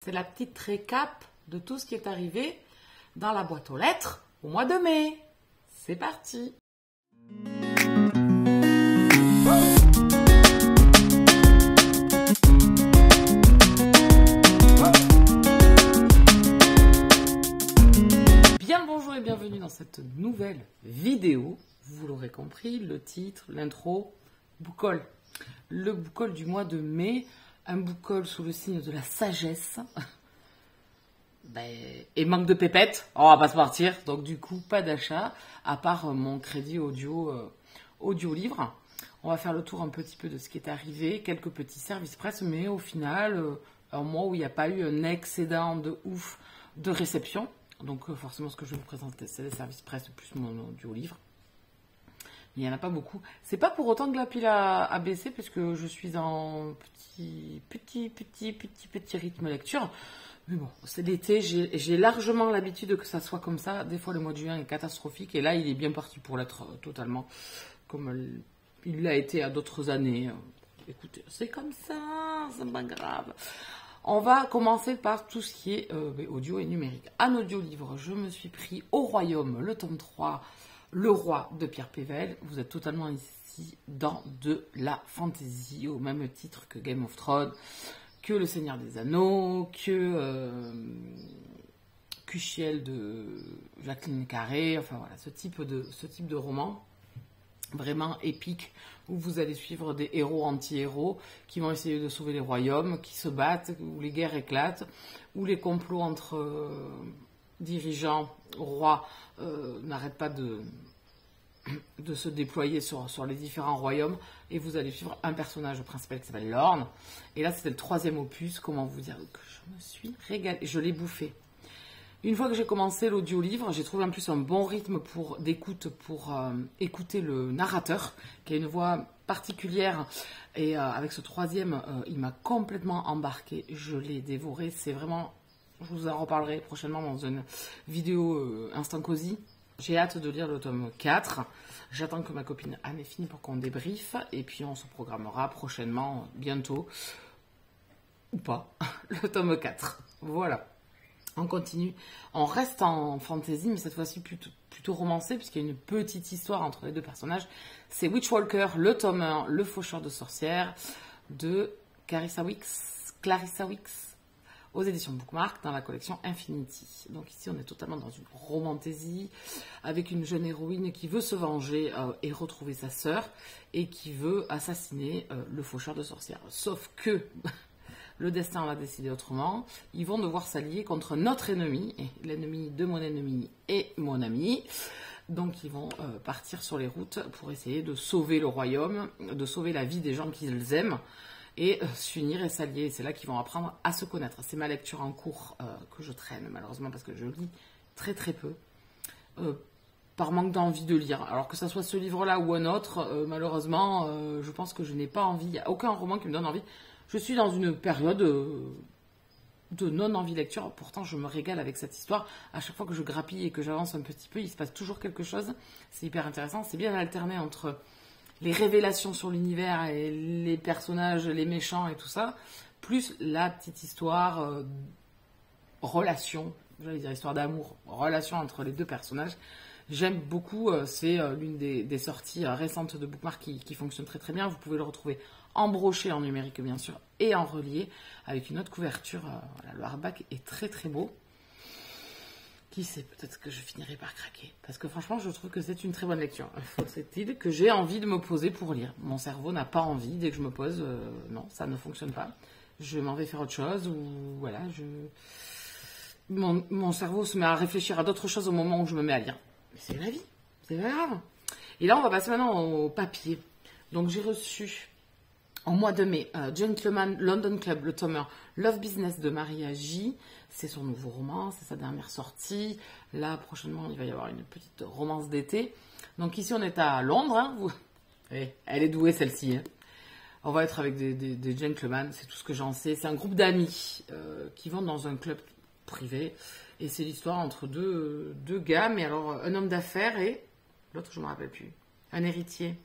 C'est la petite récap de tout ce qui est arrivé dans la boîte aux lettres au mois de mai. C'est parti! Bien bonjour et bienvenue dans cette nouvelle vidéo. Vous l'aurez compris, le titre, l'intro, Book-Haul. Le Book-Haul du mois de mai. Un Book-Haul sous le signe de la sagesse. Et manque de pépettes, on va pas se partir. Donc du coup, pas d'achat, à part mon crédit audio-livre. On va faire le tour un petit peu de ce qui est arrivé. Quelques petits services presse, mais au final, un mois où il n'y a pas eu un excédent de ouf de réception. Donc forcément, ce que je vais vous présenter, c'est les services presse plus mon audio-livre. Il n'y en a pas beaucoup. C'est pas pour autant que la pile a baissé, puisque je suis en petit rythme lecture. Mais bon, c'est l'été, j'ai largement l'habitude que ça soit comme ça. Des fois, le mois de juin est catastrophique, et là, il est bien parti pour l'être totalement, comme il l'a été à d'autres années. Écoutez, c'est comme ça, c'est pas grave. On va commencer par tout ce qui est audio et numérique. En audio-livre, je me suis pris Au Royaume, le tome 3, Le Roi de Pierre Pével. Vous êtes totalement ici dans de la fantasy, au même titre que Game of Thrones, que Le Seigneur des Anneaux, que Cuchiel de Jacqueline Carré, enfin voilà, ce type de roman vraiment épique, où vous allez suivre des héros anti-héros qui vont essayer de sauver les royaumes, qui se battent, où les guerres éclatent, où les complots entre dirigeants, rois, n'arrêtent pas de se déployer sur les différents royaumes, et vous allez suivre un personnage principal qui s'appelle Lorne. Et là, c'était le 3e opus. Comment vous dire que je me suis régalée, je l'ai bouffé. Une fois que j'ai commencé l'audio-livre, j'ai trouvé en plus un bon rythme d'écoute pour écouter le narrateur, qui a une voix particulière. Et avec ce 3e, il m'a complètement embarqué. Je l'ai dévoré. C'est vraiment... Je vous en reparlerai prochainement dans une vidéo Instant Cozy. J'ai hâte de lire le tome 4. J'attends que ma copine Anne ait fini pour qu'on débriefe. Et puis on se programmera prochainement, bientôt, ou pas, le tome 4. Voilà. On continue. On reste en fantasy, mais cette fois-ci plutôt romancé, puisqu'il y a une petite histoire entre les deux personnages. C'est Witchwalker, le tome 1, Le Faucheur de sorcières, de Clarissa Wicks, aux éditions Bookmark, dans la collection Infinity. Donc ici, on est totalement dans une romantasy, avec une jeune héroïne qui veut se venger et retrouver sa sœur, et qui veut assassiner le Faucheur de sorcières. Sauf que... le destin l'a décidé autrement. Ils vont devoir s'allier contre notre ennemi, et l'ennemi de mon ennemi et mon ami. Donc ils vont partir sur les routes pour essayer de sauver le royaume, de sauver la vie des gens qu'ils aiment, et s'unir et s'allier. C'est là qu'ils vont apprendre à se connaître. C'est ma lecture en cours que je traîne, malheureusement, parce que je lis très très peu, par manque d'envie de lire. Alors que ça soit ce livre-là ou un autre, malheureusement, je pense que je n'ai pas envie. Il n'y a aucun roman qui me donne envie. Je suis dans une période de non-envie lecture. Pourtant, je me régale avec cette histoire. À chaque fois que je grappille et que j'avance un petit peu, il se passe toujours quelque chose. C'est hyper intéressant. C'est bien alterné entre les révélations sur l'univers et les personnages, les méchants et tout ça, plus la petite histoire, relation, j'allais dire histoire d'amour, relation entre les deux personnages. J'aime beaucoup, c'est l'une des sorties récentes de Bookmark qui fonctionne très très bien. Vous pouvez le retrouver en broché, en numérique bien sûr, et en relié, avec une autre couverture. Voilà, le hardback est très très beau. Qui sait, peut-être que je finirai par craquer. Parce que franchement, je trouve que c'est une très bonne lecture. C'est-il que j'ai envie de me poser pour lire. Mon cerveau n'a pas envie, dès que je me pose, non, ça ne fonctionne pas. Je m'en vais faire autre chose, ou voilà, mon cerveau se met à réfléchir à d'autres choses au moment où je me mets à lire. Mais c'est la vie, c'est pas grave. Et là, on va passer maintenant au papier. Donc, j'ai reçu, en mois de mai, Gentleman London Club, le tome 1, Love Business de Maria J. C'est son nouveau roman, c'est sa dernière sortie. Là, prochainement, il va y avoir une petite romance d'été. Donc ici, on est à Londres. Hein, elle est douée, celle-ci. Hein. On va être avec des gentlemen, c'est tout ce que j'en sais. C'est un groupe d'amis qui vont dans un club privé. Et c'est l'histoire entre deux gars, mais alors un homme d'affaires et l'autre, je ne me rappelle plus. Un héritier.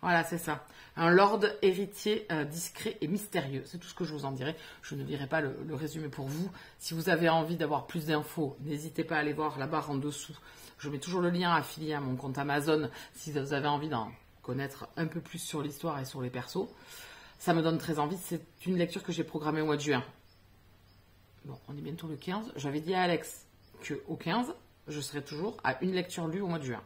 Voilà, c'est ça. Un lord héritier discret et mystérieux. C'est tout ce que je vous en dirai. Je ne lirai pas le résumé pour vous. Si vous avez envie d'avoir plus d'infos, n'hésitez pas à aller voir la barre en dessous. Je mets toujours le lien affilié à mon compte Amazon si vous avez envie d'en connaître un peu plus sur l'histoire et sur les persos. Ça me donne très envie. C'est une lecture que j'ai programmée au mois de juin. Bon, on est bientôt le 15. J'avais dit à Alex qu'au 15, je serai toujours à une lecture lue au mois de juin.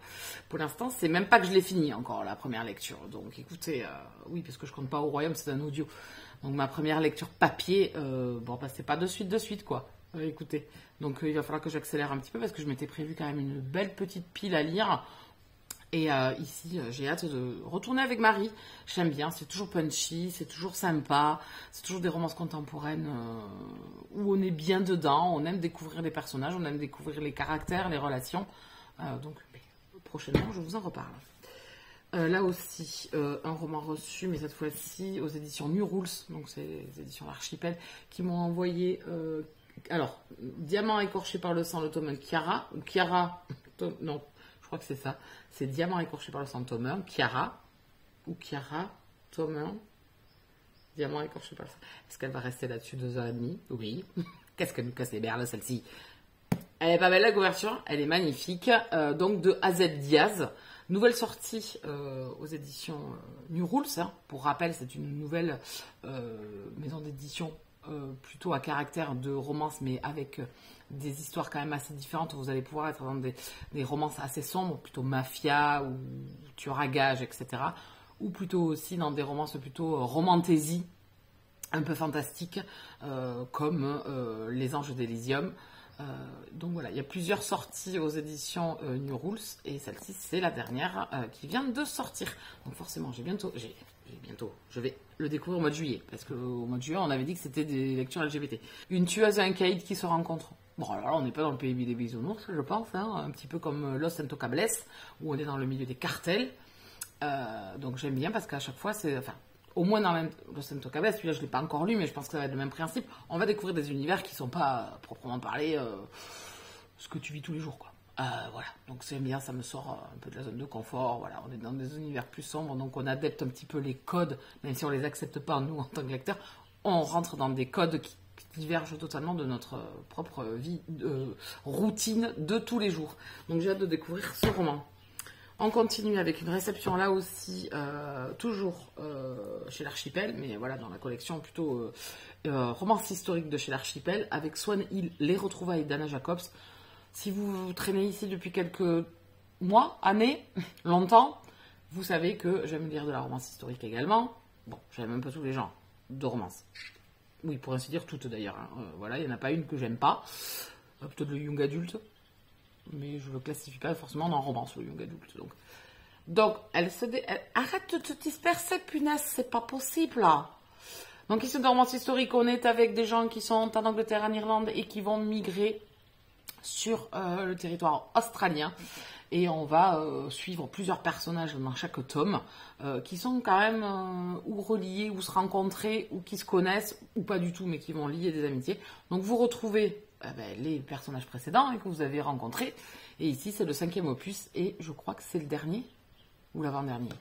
Pour l'instant, c'est même pas que je l'ai fini encore, la première lecture. Donc écoutez, oui, parce que je compte pas au royaume, c'est un audio. Donc ma première lecture papier, bon, bah, c'est pas de suite, quoi. Écoutez, donc il va falloir que j'accélère un petit peu parce que je m'étais prévu quand même une belle petite pile à lire. Et ici, j'ai hâte de retourner avec Marie. J'aime bien, c'est toujours punchy, c'est toujours sympa, c'est toujours des romances contemporaines où on est bien dedans, on aime découvrir les personnages, on aime découvrir les caractères, les relations. Donc, prochainement, je vous en reparle. Là aussi, un roman reçu, mais cette fois-ci aux éditions New Rules, donc c'est les éditions Archipel, qui m'ont envoyé... alors, Diamant écorché par le sang, le tome 1, Chiara, non, je crois que c'est ça, c'est Diamant écorché par le sang, tome 1, Chiara, tome 1, Diamant écorché par le sang. Est-ce qu'elle va rester là-dessus 2h30? Oui. Qu'est-ce qu'elle nous casse les berles, celle-ci? Elle est pas belle la couverture, elle est magnifique. Donc de AZ Diaz. Nouvelle sortie aux éditions New Rules. Hein. Pour rappel, c'est une nouvelle maison d'édition plutôt à caractère de romance, mais avec des histoires quand même assez différentes. Vous allez pouvoir être dans des romances assez sombres, plutôt mafia ou tueur à gages, etc. Ou plutôt aussi dans des romances plutôt romantaisie, un peu fantastiques, comme Les Anges d'Elysium. Donc voilà, il y a plusieurs sorties aux éditions New Rules et celle-ci c'est la dernière qui vient de sortir. Donc forcément, je vais le découvrir au mois de juillet parce qu'au mois de juillet on avait dit que c'était des lectures LGBT. Une tueuse et un caïd qui se rencontrent. Bon alors là on n'est pas dans le pays des bisounours, je pense, hein, un petit peu comme Los Intocables où on est dans le milieu des cartels. Donc j'aime bien parce qu'à chaque fois c'est... Enfin, au moins dans Los Intocables, celui-là je ne l'ai pas encore lu, mais je pense que ça va être le même principe. On va découvrir des univers qui ne sont pas, proprement parlé, ce que tu vis tous les jours, quoi. Voilà, donc c'est bien, ça me sort un peu de la zone de confort. Voilà, on est dans des univers plus sombres, donc on adapte un petit peu les codes, même si on ne les accepte pas, nous, en tant que lecteurs. On rentre dans des codes qui divergent totalement de notre propre vie, routine de tous les jours. Donc j'ai hâte de découvrir ce roman. On continue avec une réception là aussi, toujours chez l'Archipel, mais voilà, dans la collection plutôt romance historique de chez l'Archipel, avec Swan Hill, Les Retrouvailles d'Anna Jacobs. Si vous traînez ici depuis quelques mois, années, longtemps, vous savez que j'aime lire de la romance historique également. Bon, j'aime un peu tous les genres de romance. Oui, pour ainsi dire, toutes d'ailleurs. Hein. Voilà, il n'y en a pas une que j'aime pas. Peut-être le young adulte. Mais je ne le classifie pas forcément dans romance, le young adulte. Donc elle arrête de te disperser, punaise, c'est pas possible. Là. Donc, ici, dans romance historique, on est avec des gens qui sont en Angleterre, en Irlande et qui vont migrer sur le territoire australien. Et on va suivre plusieurs personnages dans chaque tome qui sont quand même ou reliés, ou se rencontrer, ou qui se connaissent, ou pas du tout, mais qui vont lier des amitiés. Donc, vous retrouvez les personnages précédents que vous avez rencontrés. Et ici, c'est le 5e opus. Et je crois que c'est le dernier ou l'avant-dernier.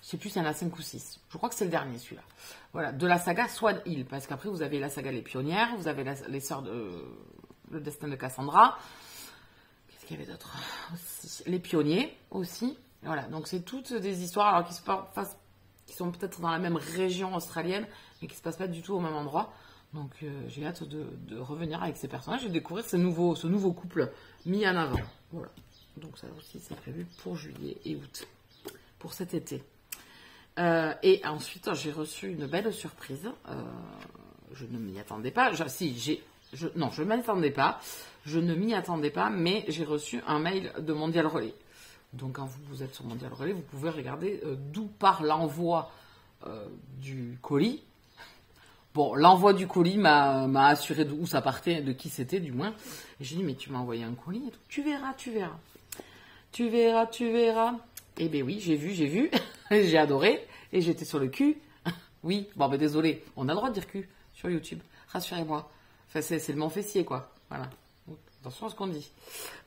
Je sais plus s'il y en a 5 ou 6. Je crois que c'est le dernier, celui-là. Voilà, de la saga Swan Hill. Parce qu'après, vous avez la saga Les Pionnières. Vous avez les sœurs de... Le destin de Cassandra. Qu'est-ce qu'il y avait d'autre aussi? Les Pionniers, aussi. Voilà, donc c'est toutes des histoires alors, qui sont peut-être dans la même région australienne, mais qui ne se passent pas du tout au même endroit. Donc j'ai hâte de revenir avec ces personnages et de découvrir ce nouveau couple mis en avant. Voilà. Donc ça aussi c'est prévu pour juillet et août, pour cet été. Et ensuite j'ai reçu une belle surprise. Je ne m'y attendais pas. Non, je ne m'attendais pas. Je ne m'y attendais pas, mais j'ai reçu un mail de Mondial Relais. Donc quand vous êtes sur Mondial Relais, vous pouvez regarder d'où part l'envoi du colis. Bon, l'envoi du colis m'a assuré d'où ça partait, de qui c'était du moins. Et j'ai dit, mais tu m'as envoyé un colis et tout. Tu verras. Eh bien oui, j'ai vu. J'ai adoré. Et j'étais sur le cul. Oui, bon, ben désolé. On a le droit de dire cul sur YouTube. Rassurez-moi. Enfin, c'est le mon fessier, quoi. Voilà. Attention à ce qu'on dit.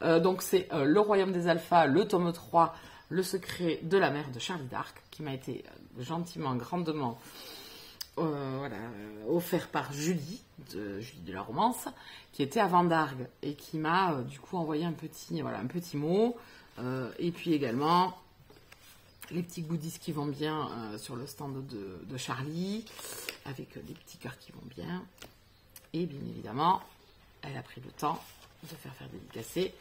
Donc, c'est Le Royaume des Alphas, le tome 3 Le secret de la mer de Charlie Dark, qui m'a été gentiment, grandement offert par Julie de la romance, qui était à Vendargue et qui m'a du coup envoyé un petit mot. Et puis également les petits goodies qui vont bien sur le stand de Charlie, avec les petits cœurs qui vont bien. Et bien évidemment, elle a pris le temps de faire dédicacer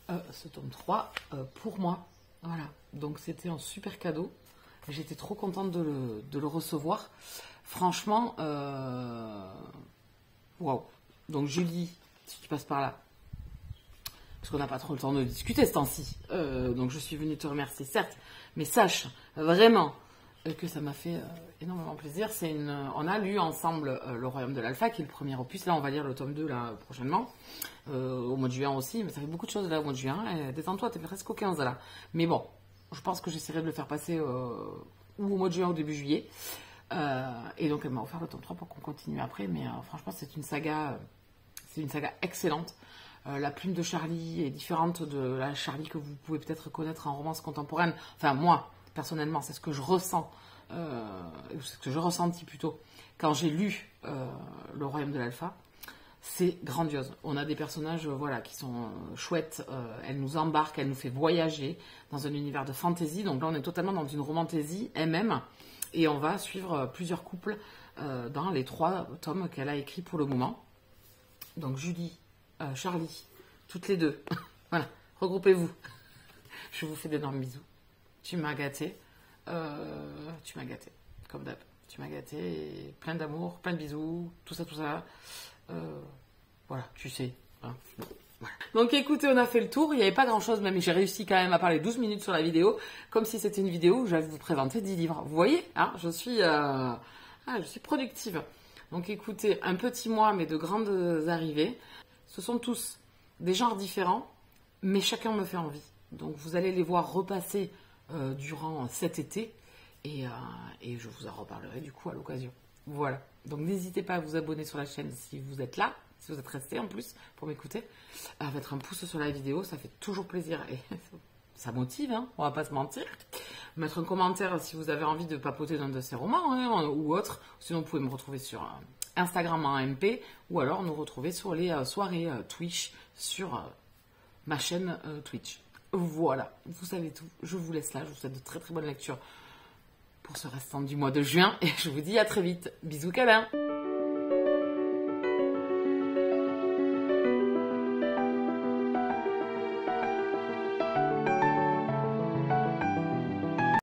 ce tome 3 pour moi. Voilà, donc c'était un super cadeau. J'étais trop contente de le recevoir. Franchement, waouh. Donc Julie, si tu passes par là, parce qu'on n'a pas trop le temps de discuter ce temps-ci, donc je suis venue te remercier, certes, mais sache vraiment que ça m'a fait énormément plaisir. On a lu ensemble Le Royaume de l'Alpha, qui est le premier opus. Là, on va lire le tome 2 là, prochainement, au mois de juin aussi, mais ça fait beaucoup de choses là au mois de juin. Détends-toi, t'es presque au 15 là. Mais bon, je pense que j'essaierai de le faire passer ou au mois de juin ou début juillet. Et donc elle m'a offert le tome 3 pour qu'on continue après, mais franchement c'est une saga excellente. La plume de Charlie est différente de la Charlie que vous pouvez peut-être connaître en romance contemporaine. Enfin moi, personnellement, c'est ce que je ressens, c'est ce que je ressentis plutôt quand j'ai lu Le Royaume de l'Alpha. C'est grandiose. On a des personnages qui sont chouettes. Elle nous embarque, elle nous fait voyager dans un univers de fantasy. Donc là, on est totalement dans une romantasy MM. Et on va suivre plusieurs couples dans les 3 tomes qu'elle a écrits pour le moment. Donc Julie, Charlie, toutes les deux. Voilà, regroupez-vous. Je vous fais d'énormes bisous. Tu m'as gâté. Comme d'hab. Tu m'as gâté. Et plein d'amour, plein de bisous, tout ça. Voilà, tu sais. Hein. Voilà. Donc écoutez, on a fait le tour. Il n'y avait pas grand-chose, même j'ai réussi quand même à parler 12 minutes sur la vidéo, comme si c'était une vidéo où j'allais vous présenter 10 livres. Vous voyez, hein, je suis productive. Donc écoutez, un petit mois, mais de grandes arrivées. Ce sont tous des genres différents, mais chacun me fait envie. Donc vous allez les voir repasser durant cet été, et je vous en reparlerai du coup à l'occasion. Voilà. Donc n'hésitez pas à vous abonner sur la chaîne si vous êtes là, si vous êtes resté en plus pour m'écouter, à mettre un pouce sur la vidéo, ça fait toujours plaisir et ça motive, hein, on va pas se mentir. Mettre un commentaire si vous avez envie de papoter d'un de ces romans hein, ou autre. Sinon vous pouvez me retrouver sur Instagram en MP ou alors nous retrouver sur les soirées Twitch sur ma chaîne Twitch. Voilà, vous savez tout. Je vous laisse là, je vous souhaite de très très bonnes lectures pour ce restant du mois de juin et je vous dis à très vite. Bisous câlins.